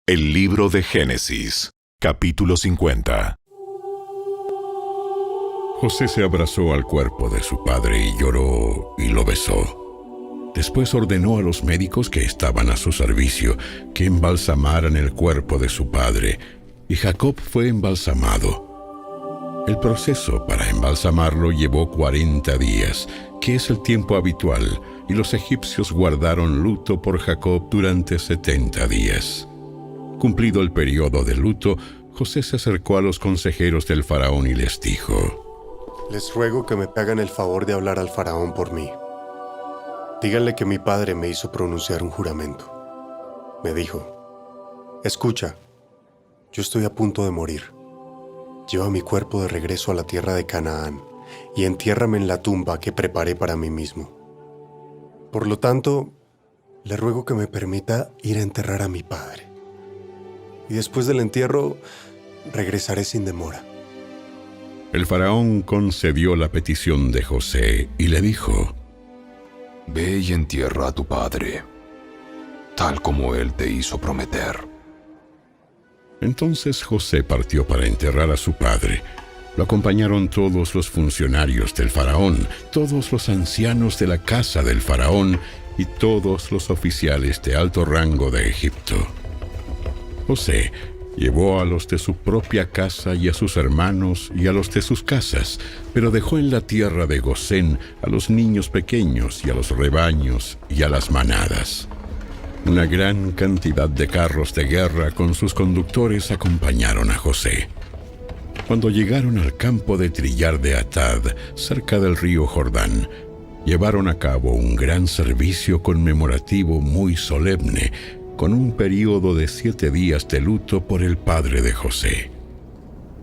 El libro de Génesis, capítulo 50. José se abrazó al cuerpo de su padre y lloró y lo besó. Después ordenó a los médicos que estaban a su servicio que embalsamaran el cuerpo de su padre, y Jacob fue embalsamado. El proceso para embalsamarlo llevó 40 días, que es el tiempo habitual, y los egipcios guardaron luto por Jacob durante 70 días. Cumplido el periodo de luto, José se acercó a los consejeros del faraón y les dijo: Les ruego que me hagan el favor de hablar al faraón por mí. Díganle que mi padre me hizo pronunciar un juramento. Me dijo: escucha, yo estoy a punto de morir. Lleva mi cuerpo de regreso a la tierra de Canaán y entiérrame en la tumba que preparé para mí mismo. Por lo tanto, le ruego que me permita ir a enterrar a mi padre. Y después del entierro, regresaré sin demora. El faraón concedió la petición de José y le dijo: Ve y entierra a tu padre, tal como él te hizo prometer. Entonces José partió para enterrar a su padre. Lo acompañaron todos los funcionarios del faraón, todos los ancianos de la casa del faraón y todos los oficiales de alto rango de Egipto. José llevó a los de su propia casa y a sus hermanos y a los de sus casas, pero dejó en la tierra de Gosén a los niños pequeños y a los rebaños y a las manadas. Una gran cantidad de carros de guerra con sus conductores acompañaron a José. Cuando llegaron al campo de trillar de Atad, cerca del río Jordán, llevaron a cabo un gran servicio conmemorativo muy solemne, con un período de 7 días de luto por el padre de José.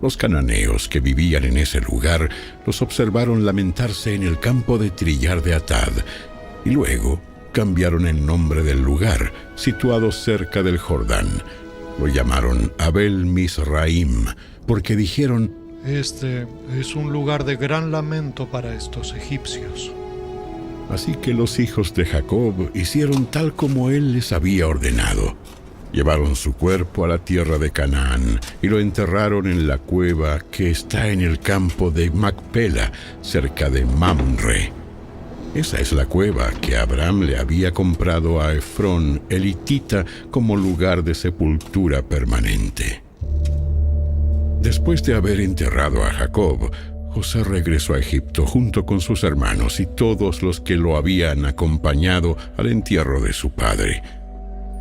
Los cananeos que vivían en ese lugar los observaron lamentarse en el campo de trillar de Atad, y luego cambiaron el nombre del lugar, situado cerca del Jordán. Lo llamaron Abel Mizraim, porque dijeron: Este es un lugar de gran lamento para estos egipcios. Así que los hijos de Jacob hicieron tal como él les había ordenado. Llevaron su cuerpo a la tierra de Canaán y lo enterraron en la cueva que está en el campo de Macpela, cerca de Mamre. Esa es la cueva que Abraham le había comprado a Efrón, el hitita, como lugar de sepultura permanente. Después de haber enterrado a Jacob, José regresó a Egipto junto con sus hermanos y todos los que lo habían acompañado al entierro de su padre.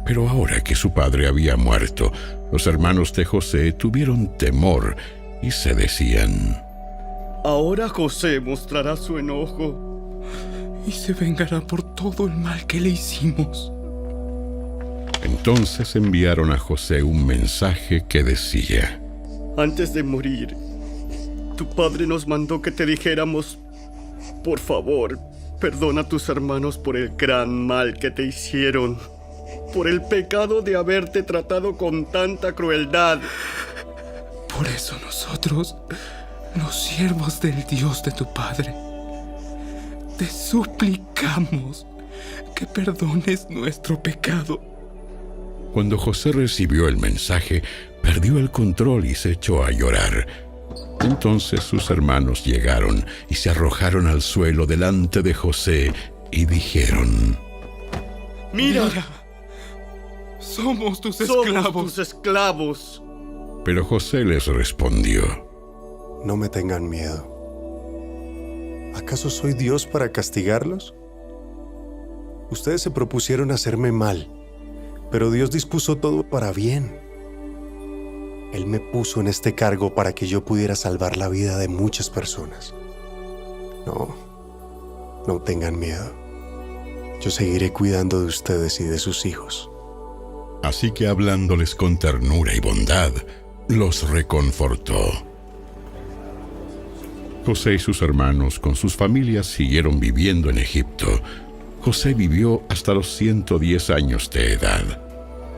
Pero ahora que su padre había muerto, los hermanos de José tuvieron temor y se decían: Ahora José mostrará su enojo y se vengará por todo el mal que le hicimos. Entonces enviaron a José un mensaje que decía: Antes de morir, tu padre nos mandó que te dijéramos: por favor, perdona a tus hermanos por el gran mal que te hicieron, por el pecado de haberte tratado con tanta crueldad. Por eso nosotros, los siervos del Dios de tu padre, te suplicamos que perdones nuestro pecado. Cuando José recibió el mensaje, perdió el control y se echó a llorar. Entonces sus hermanos llegaron y se arrojaron al suelo delante de José y dijeron: ¡Mira! Somos tus esclavos. Pero José les respondió: No me tengan miedo. ¿Acaso soy Dios para castigarlos? Ustedes se propusieron hacerme mal, pero Dios dispuso todo para bien. Él me puso en este cargo para que yo pudiera salvar la vida de muchas personas. No tengan miedo. Yo seguiré cuidando de ustedes y de sus hijos. Así que hablándoles con ternura y bondad, los reconfortó. José y sus hermanos con sus familias siguieron viviendo en Egipto. José vivió hasta los 110 años de edad.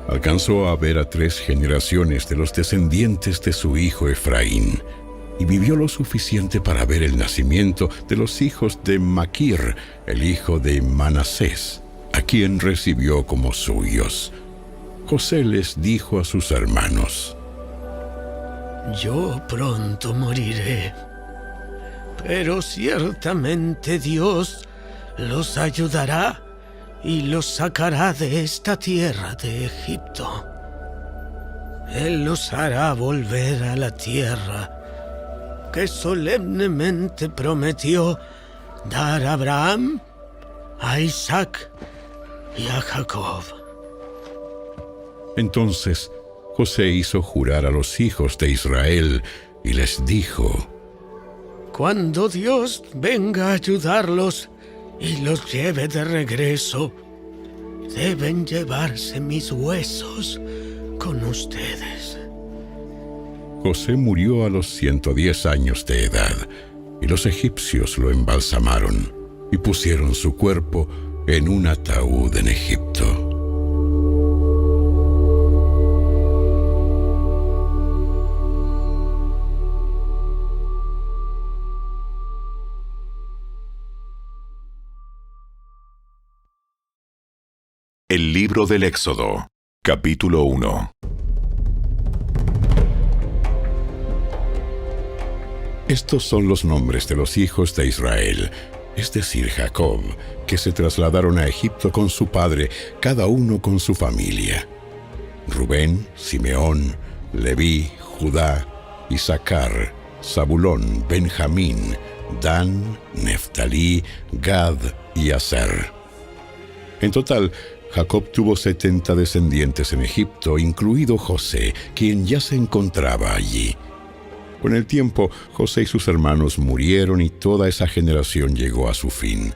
Alcanzó a ver a 3 generaciones de los descendientes de su hijo Efraín, y vivió lo suficiente para ver el nacimiento de los hijos de Maquir, el hijo de Manasés, a quien recibió como suyos. José les dijo a sus hermanos: Yo pronto moriré, pero ciertamente Dios los ayudará y los sacará de esta tierra de Egipto. Él los hará volver a la tierra que solemnemente prometió dar a Abraham, a Isaac y a Jacob. Entonces José hizo jurar a los hijos de Israel y les dijo: Cuando Dios venga a ayudarlos y los lleve de regreso, deben llevarse mis huesos con ustedes. José murió a los 110 años de edad, y los egipcios lo embalsamaron y pusieron su cuerpo en un ataúd en Egipto. El libro del Éxodo, capítulo 1. Estos son los nombres de los hijos de Israel, es decir, Jacob, que se trasladaron a Egipto con su padre, cada uno con su familia: Rubén, Simeón, Leví, Judá, Isaacar, Zabulón, Benjamín, Dan, Neftalí, Gad y Aser. En total, Jacob tuvo 70 descendientes en Egipto, incluido José, quien ya se encontraba allí. Con el tiempo, José y sus hermanos murieron y toda esa generación llegó a su fin.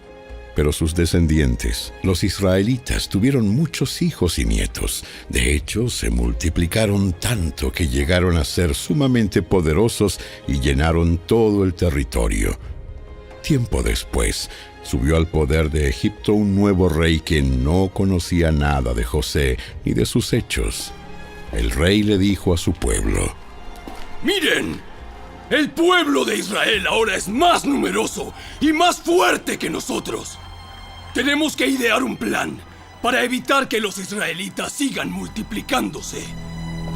Pero sus descendientes, los israelitas, tuvieron muchos hijos y nietos. De hecho, se multiplicaron tanto que llegaron a ser sumamente poderosos y llenaron todo el territorio. Tiempo después, subió al poder de Egipto un nuevo rey que no conocía nada de José ni de sus hechos. El rey le dijo a su pueblo: ¡Miren! El pueblo de Israel ahora es más numeroso y más fuerte que nosotros. Tenemos que idear un plan para evitar que los israelitas sigan multiplicándose.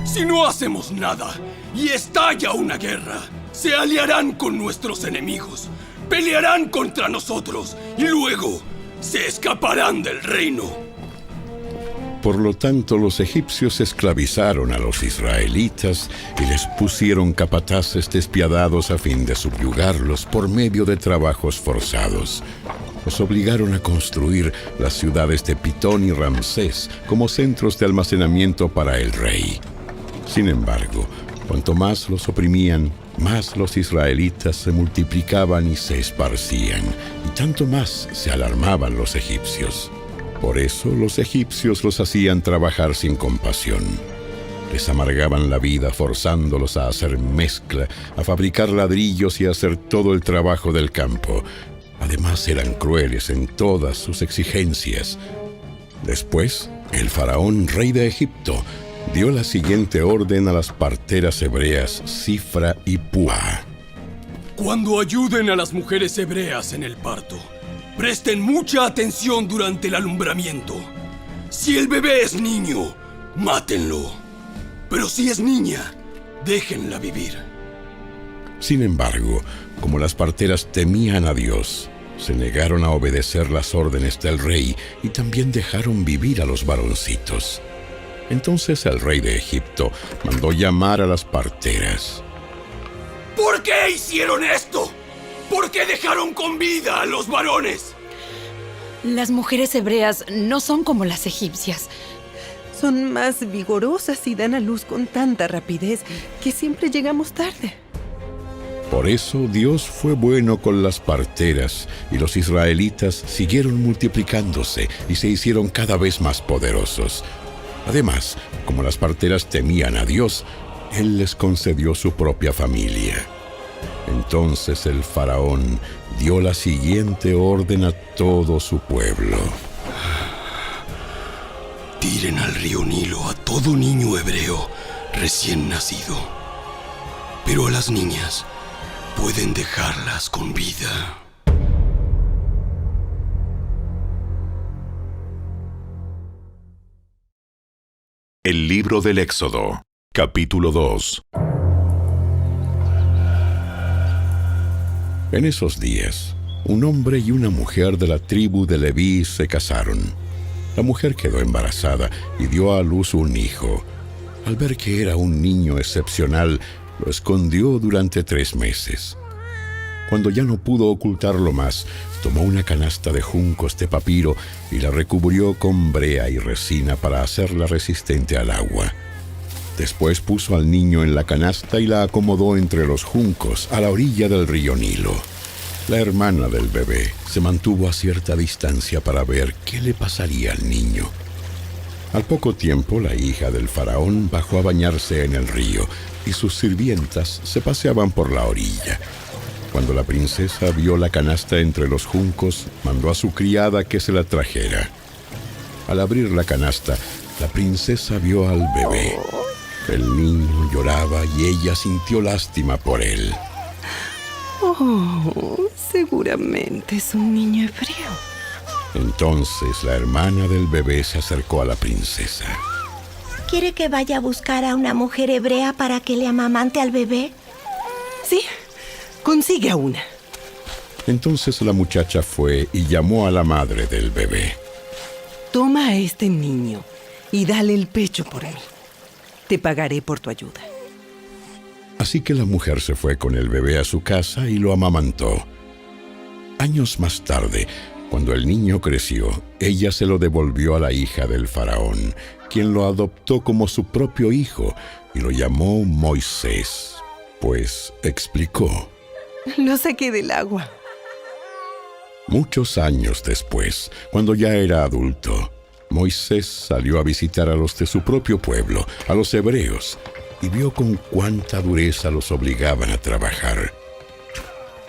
Si no hacemos nada y estalla una guerra, se aliarán con nuestros enemigos, pelearán contra nosotros y luego se escaparán del reino. Por lo tanto, los egipcios esclavizaron a los israelitas y les pusieron capataces despiadados a fin de subyugarlos por medio de trabajos forzados. Los obligaron a construir las ciudades de Pitón y Ramsés como centros de almacenamiento para el rey. Sin embargo, cuanto más los oprimían, más los israelitas se multiplicaban y se esparcían, y tanto más se alarmaban los egipcios. Por eso los egipcios los hacían trabajar sin compasión. Les amargaban la vida forzándolos a hacer mezcla, a fabricar ladrillos y a hacer todo el trabajo del campo. Además eran crueles en todas sus exigencias. Después, el faraón, rey de Egipto, dio la siguiente orden a las parteras hebreas Sifra y Púa: Cuando ayuden a las mujeres hebreas en el parto, presten mucha atención durante el alumbramiento. Si el bebé es niño, mátenlo. Pero si es niña, déjenla vivir. Sin embargo, como las parteras temían a Dios, se negaron a obedecer las órdenes del rey y también dejaron vivir a los varoncitos. Entonces el rey de Egipto mandó llamar a las parteras. ¿Por qué hicieron esto? ¿Por qué dejaron con vida a los varones? Las mujeres hebreas no son como las egipcias. Son más vigorosas y dan a luz con tanta rapidez que siempre llegamos tarde. Por eso Dios fue bueno con las parteras y los israelitas siguieron multiplicándose y se hicieron cada vez más poderosos. Además, como las parteras temían a Dios, Él les concedió su propia familia. Entonces el faraón dio la siguiente orden a todo su pueblo: Tiren al río Nilo a todo niño hebreo recién nacido. Pero a las niñas pueden dejarlas con vida. El libro del Éxodo, capítulo 2. En esos días, un hombre y una mujer de la tribu de Leví se casaron. La mujer quedó embarazada y dio a luz un hijo. Al ver que era un niño excepcional, lo escondió durante 3 meses. Cuando ya no pudo ocultarlo más, tomó una canasta de juncos de papiro y la recubrió con brea y resina para hacerla resistente al agua. Después puso al niño en la canasta y la acomodó entre los juncos a la orilla del río Nilo. La hermana del bebé se mantuvo a cierta distancia para ver qué le pasaría al niño. Al poco tiempo, la hija del faraón bajó a bañarse en el río y sus sirvientas se paseaban por la orilla. Cuando la princesa vio la canasta entre los juncos, mandó a su criada que se la trajera. Al abrir la canasta, la princesa vio al bebé. El niño lloraba y ella sintió lástima por él. Oh, seguramente es un niño hebreo. Entonces la hermana del bebé se acercó a la princesa. ¿Quiere que vaya a buscar a una mujer hebrea para que le amamante al bebé? Sí, consigue a una. Entonces la muchacha fue y llamó a la madre del bebé. Toma a este niño y dale el pecho por mí. Te pagaré por tu ayuda. Así que la mujer se fue con el bebé a su casa y lo amamantó. Años más tarde, cuando el niño creció, ella se lo devolvió a la hija del faraón, quien lo adoptó como su propio hijo y lo llamó Moisés, pues explicó: Lo saqué del agua. Muchos años después, cuando ya era adulto, Moisés salió a visitar a los de su propio pueblo, a los hebreos, y vio con cuánta dureza los obligaban a trabajar.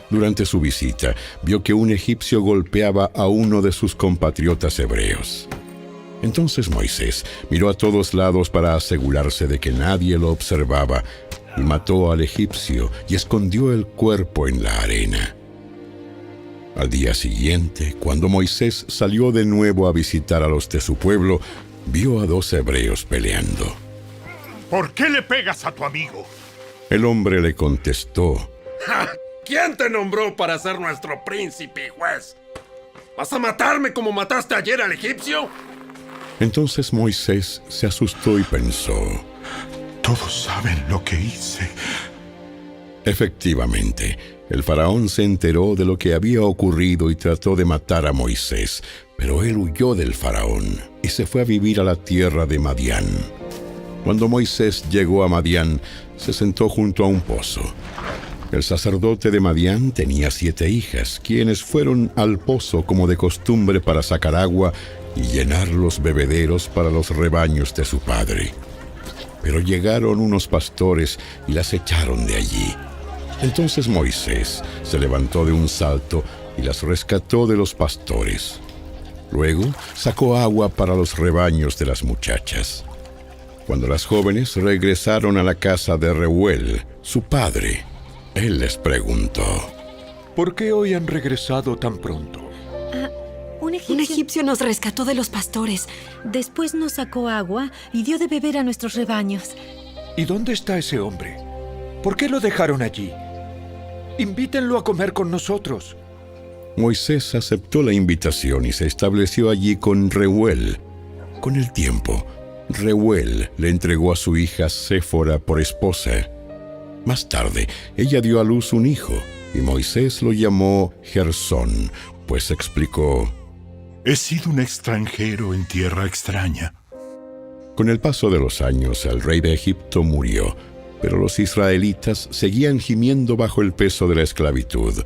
Durante su visita, vio que un egipcio golpeaba a uno de sus compatriotas hebreos. Entonces Moisés miró a todos lados para asegurarse de que nadie lo observaba, y mató al egipcio y escondió el cuerpo en la arena. Al día siguiente, cuando Moisés salió de nuevo a visitar a los de su pueblo, vio a 2 hebreos peleando. ¿Por qué le pegas a tu amigo? El hombre le contestó: ¿Quién te nombró para ser nuestro príncipe y juez? ¿Vas a matarme como mataste ayer al egipcio? Entonces Moisés se asustó y pensó: Todos saben lo que hice. Efectivamente, el faraón se enteró de lo que había ocurrido y trató de matar a Moisés, pero él huyó del faraón y se fue a vivir a la tierra de Madián. Cuando Moisés llegó a Madián, se sentó junto a un pozo. El sacerdote de Madián tenía 7 hijas, quienes fueron al pozo como de costumbre para sacar agua y llenar los bebederos para los rebaños de su padre. Pero llegaron unos pastores y las echaron de allí. Entonces Moisés se levantó de un salto y las rescató de los pastores. Luego sacó agua para los rebaños de las muchachas. Cuando las jóvenes regresaron a la casa de Reuel, su padre, él les preguntó: ¿Por qué hoy han regresado tan pronto? Un egipcio nos rescató de los pastores. Después nos sacó agua y dio de beber a nuestros rebaños. ¿Y dónde está ese hombre? ¿Por qué lo dejaron allí? Invítenlo a comer con nosotros. Moisés aceptó la invitación y se estableció allí con Reuel. Con el tiempo, Reuel le entregó a su hija Séfora por esposa. Más tarde, ella dio a luz un hijo, y Moisés lo llamó Gersón, pues explicó: He sido un extranjero en tierra extraña. Con el paso de los años, el rey de Egipto murió, pero los israelitas seguían gimiendo bajo el peso de la esclavitud.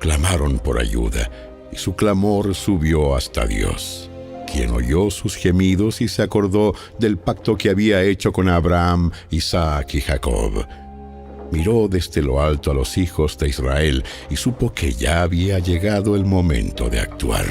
Clamaron por ayuda, y su clamor subió hasta Dios, quien oyó sus gemidos y se acordó del pacto que había hecho con Abraham, Isaac y Jacob. Miró desde lo alto a los hijos de Israel y supo que ya había llegado el momento de actuar.